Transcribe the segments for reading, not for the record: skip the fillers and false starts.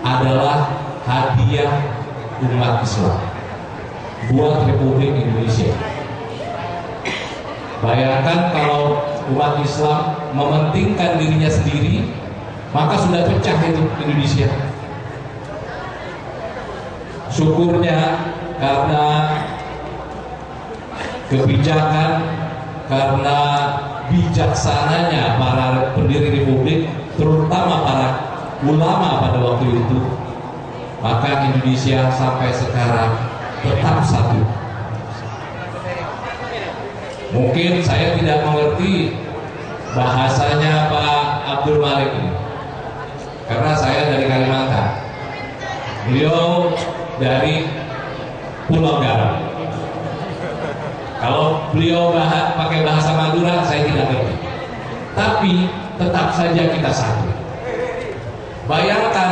adalah hadiah umat Islam buat Republik Indonesia. Bayangkan kalau umat Islam mementingkan dirinya sendiri, maka sudah pecah itu Indonesia. Syukurnya karena kebijakan, karena bijaksananya para pendiri Republik, terutama para ulama pada waktu itu, maka Indonesia sampai sekarang tetap satu. Mungkin saya tidak mengerti bahasanya Pak Abdul Malik ini, karena saya dari Kalimantan, beliau dari Pulau Garam. Kalau beliau pakai bahasa Madura, saya tidak ngerti. Tapi tetap saja kita satu. Bayangkan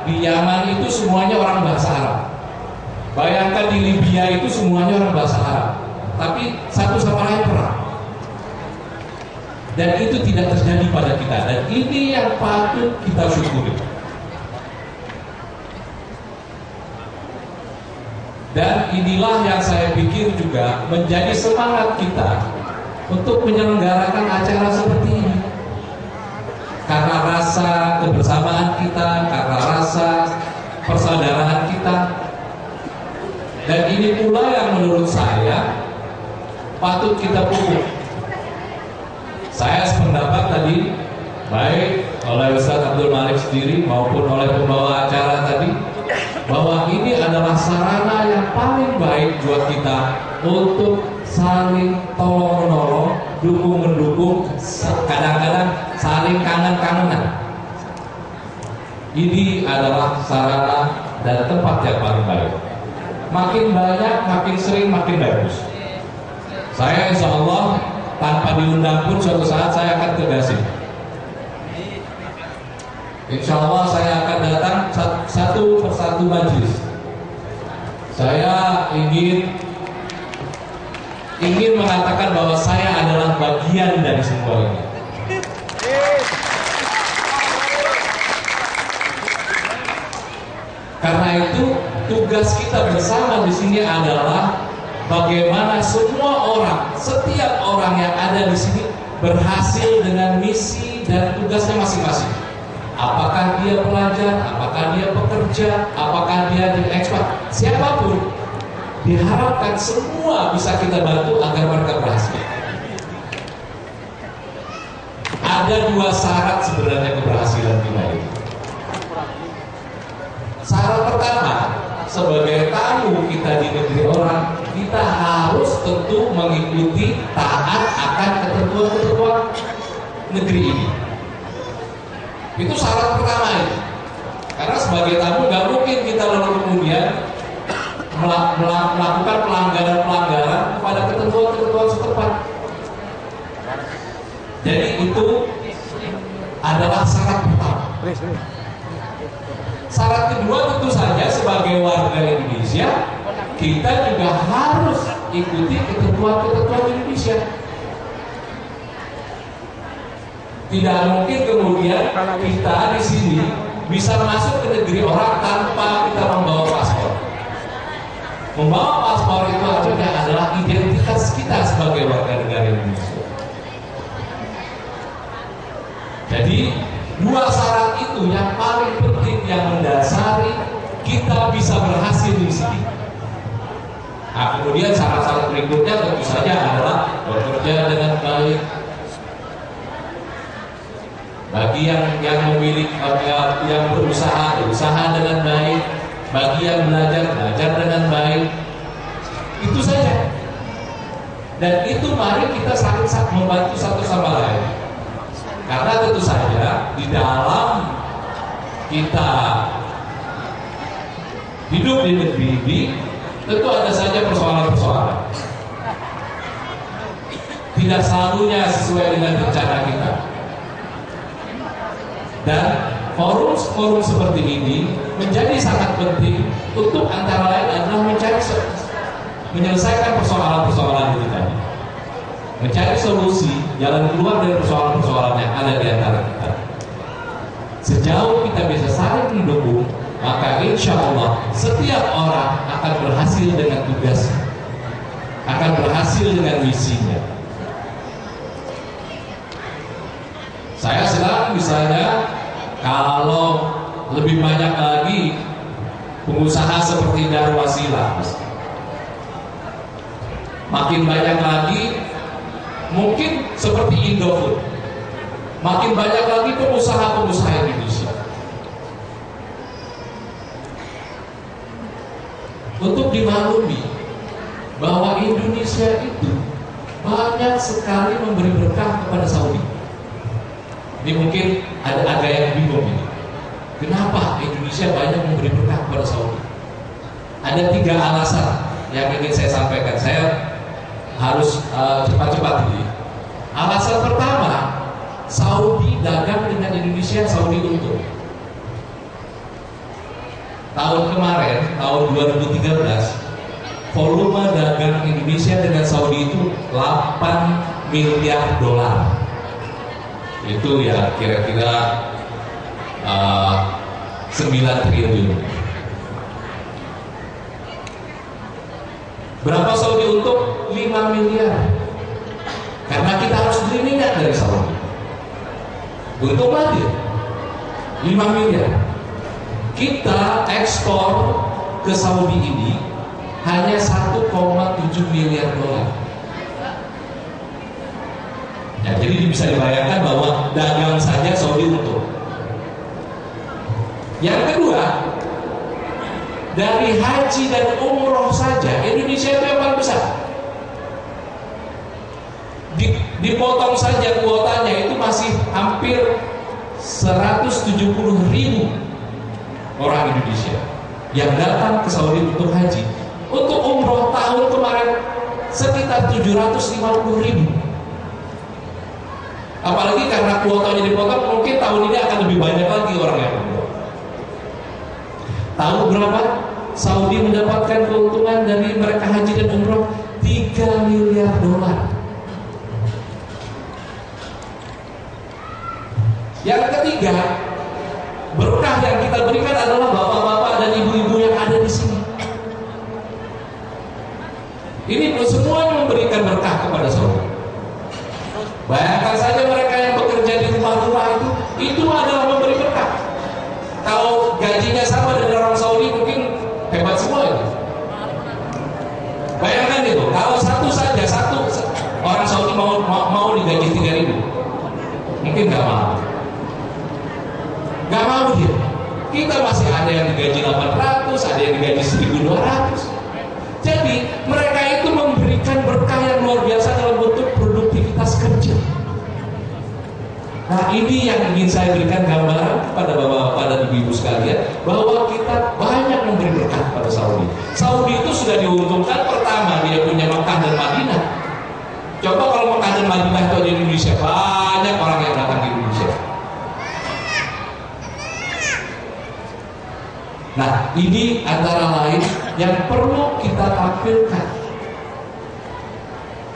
di Yaman itu semuanya orang bahasa Arab. Bayangkan di Libya itu semuanya orang bahasa Arab. Tapi satu sama lain perang. Dan itu tidak terjadi pada kita. Dan ini yang patut kita syukuri. Dan inilah yang saya pikir juga menjadi semangat kita untuk menyelenggarakan acara seperti ini. Karena rasa kebersamaan kita, karena rasa persaudaraan kita. Dan ini pula yang menurut saya patut kita pupuk. Saya sependapat tadi, baik oleh Ustaz Abdul Malik sendiri maupun oleh pembawa acara tadi, bahwa ini adalah sarana yang paling baik buat kita untuk saling tolong-menolong, dukung-mendukung, kadang-kadang saling kangen-kangenan. Ini adalah sarana dan tempat yang paling baik. Makin banyak, makin sering, makin bagus. Saya insya Allah tanpa diundang pun suatu saat saya akan tegasin. Insya Allah saya akan datang satu persatu majelis. Saya ingin mengatakan bahwa saya adalah bagian dari semua ini. Karena itu tugas kita bersama di sini adalah bagaimana semua orang, setiap orang yang ada di sini berhasil dengan misi dan tugasnya masing-masing. Apakah dia pelajar, apakah dia pekerja, apakah dia di ekspat, siapapun, diharapkan semua bisa kita bantu agar mereka berhasil. Ada dua syarat sebenarnya keberhasilan kita ini. Syarat pertama, sebagai tamu kita di negeri orang, kita harus tentu mengikuti taat akan ketentuan-ketentuan negeri ini. Itu syarat pertama ini. Karena sebagai tamu nggak mungkin kita lalu kemudian melakukan pelanggaran-pelanggaran kepada ketentuan-ketentuan setempat. Jadi itu adalah syarat pertama. Syarat kedua tentu saja sebagai warga Indonesia, kita juga harus ikuti ketentuan-ketentuan Indonesia. Tidak mungkin kemudian kita di sini bisa masuk ke negeri orang tanpa kita membawa paspor. Membawa paspor itu artinya adalah identitas kita sebagai warga negara Indonesia. Jadi dua syarat itu yang paling penting, yang mendasari kita bisa berhasil di sini. Nah, kemudian syarat-syarat berikutnya tentu saja adalah bekerja dengan baik. Bagi yang memiliki, yang berusaha dengan baik. Bagi yang belajar dengan baik. Itu saja. Dan itu mari kita saling membantu satu sama lain. Karena tentu saja di dalam kita hidup di negeri ini tentu ada saja persoalan-persoalan. Tidak selalunya sesuai dengan rencana kita. Dan forum seperti ini menjadi sangat penting untuk antara lain adalah menyelesaikan persoalan-persoalan ini tadi. Mencari solusi, jalan keluar dari persoalan-persoalan yang ada di antara kita. Sejauh kita bisa saling mendukung, maka insya Allah setiap orang akan berhasil dengan tugasnya, akan berhasil dengan misinya. Saya sedang misalnya kalau lebih banyak lagi pengusaha seperti Darwasilah, makin banyak lagi mungkin seperti Indofood, makin banyak lagi pengusaha-pengusaha Indonesia untuk dimaklumi bahwa Indonesia itu banyak sekali memberi berkah kepada Saudi. Ini mungkin ada yang bingung ini. Kenapa Indonesia banyak memberi berkah kepada Saudi? Ada 3 alasan yang ingin saya sampaikan. Saya harus cepat-cepat ini. Alasan pertama, Saudi dagang dengan Indonesia, Saudi untung. Tahun kemarin, tahun 2013, volume dagang Indonesia dengan Saudi itu 8 miliar dolar. Itu ya kira-kira 9 triliun. Berapa Saudi untung? 5 miliar. Karena kita harus beli minyak dari Saudi. Untung lagi 5 miliar. Kita ekspor ke Saudi ini hanya 1,7 miliar dolar. Ya, jadi bisa dibayangkan bahwa dagang saja Saudi untung. Yang kedua, dari haji dan umroh saja Indonesia itu yang paling besar. Dipotong saja kuotanya itu masih hampir 170.000 orang Indonesia yang datang ke Saudi untuk haji. Untuk umroh tahun kemarin sekitar 750.000. Apalagi karena kuotanya dipotong, mungkin tahun ini akan lebih banyak lagi orang yang umroh. Tahu berapa Saudi mendapatkan keuntungan dari mereka haji dan umroh? 3 miliar dolar. Yang ketiga, berkah yang kita berikan adalah bapak-bapak dan ibu-ibu yang ada di sini. Ini semuanya memberikan berkah kepada Saudi. Bayangkan saja mereka yang bekerja di rumah-rumah itu adalah memberi berkah. Kalau gajinya sama dengan orang Saudi mungkin hebat semua itu. Bayangkan itu, kalau satu orang Saudi mau digaji 3.000, mungkin nggak mau dia. Kita masih ada yang digaji 800, ada yang digaji 1.200. Jadi mereka itu memberikan berkah yang luar biasa dalam bentuk produktivitas kerja. Nah, ini yang ingin saya berikan gambaran kepada bapak-bapak dan ibu-ibu sekalian, bahwa kita banyak memberi berkah pada Saudi. Saudi itu sudah diuntungkan, pertama dia punya Mekah dan Madinah. Coba kalau Mekah dan Madinah itu di Indonesia, banyak orang yang datang ke Indonesia. Nah, ini antara lain yang perlu kita tampilkan.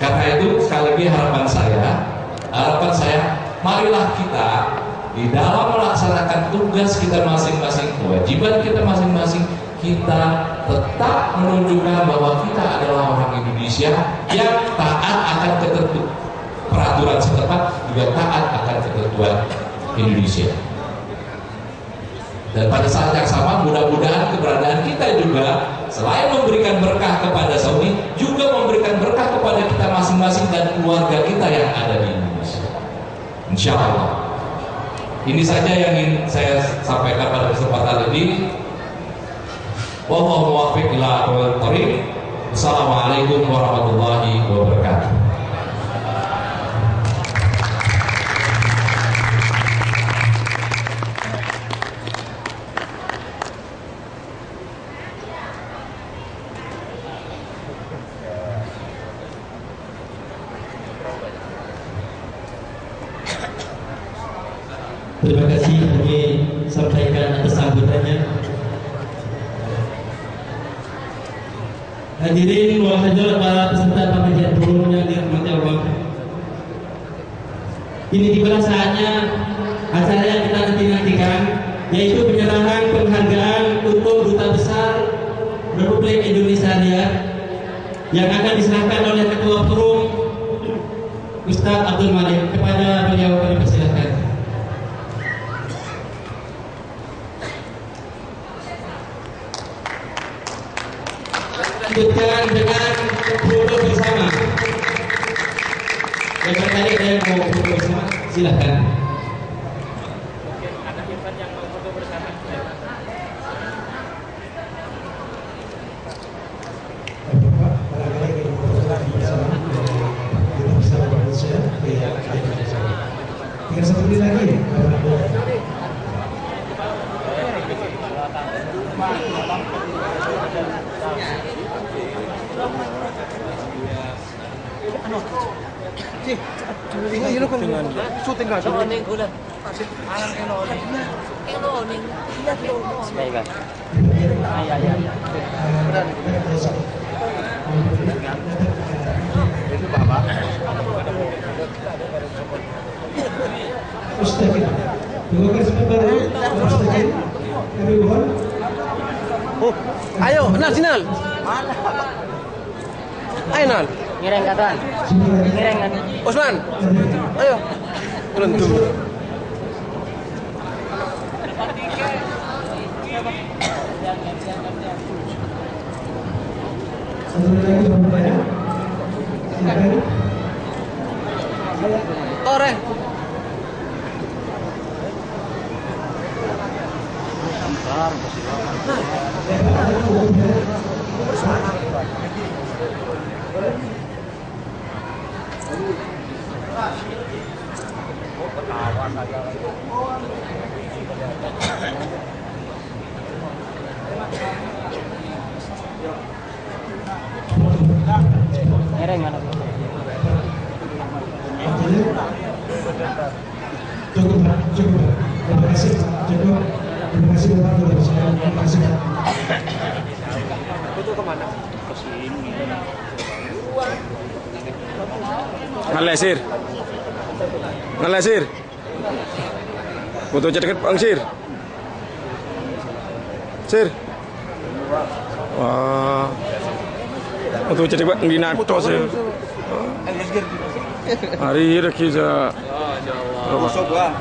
Karena itu sekali lagi harapan saya, marilah kita di dalam melaksanakan tugas kita masing-masing, kewajiban kita masing-masing, kita tetap menunjukkan bahwa kita adalah orang Indonesia yang taat akan ketentuan peraturan setempat, juga taat akan ketentuan Indonesia. Dan pada saat yang sama, mudah-mudahan keberadaan kita juga selain memberikan berkah kepada Saudi, juga memberikan berkah kepada kita masing-masing dan keluarga kita yang ada di Indonesia. Insya Allah. Ini saja yang ingin saya sampaikan pada kesempatan ini. Wallahu muwaffiq ila aqwamit thoriq. Wassalamualaikum warahmatullahi wabarakatuh. Terima kasih kami sampaikan atas sambutannya. Hadirin wal hadirat, para peserta pengajian umum yang dirahmati Allah. Ini tiba saatnya acara yang kita nantikan, yaitu penyerahan penghargaan untuk Republik Indonesia Riau yang akan diserahkan oleh Ketua Forum Ustadz Abdul Malik. Kepada beliau kami persilakan. Lanjutkan dengan foto bersama. Yang tertarik dan mau foto bersama, silahkan. Tinggal satu menit lagi. Ustaz, doakan sebentar. Ustaz, kami mohon. Ayo, Nal, Sinal. Ayo, Nal. Ngereng katan. Ngereng kan. Osman. Ayo. Turun dulu. Satu menit lagi Bapak ya. Silakan. Tore. Ngereng mana? Cukup, Pak. Cukup. Terima kasih. Cukup. Terima kasih Bapak. Terima kasih Pak. Itu kemana? Ke sini. Ngalesir. Ngalesir. Foto deket Bang Sir. Sir. Wah. Foto deket Bang Dinato sir. Hari ini kita. Masuk gua.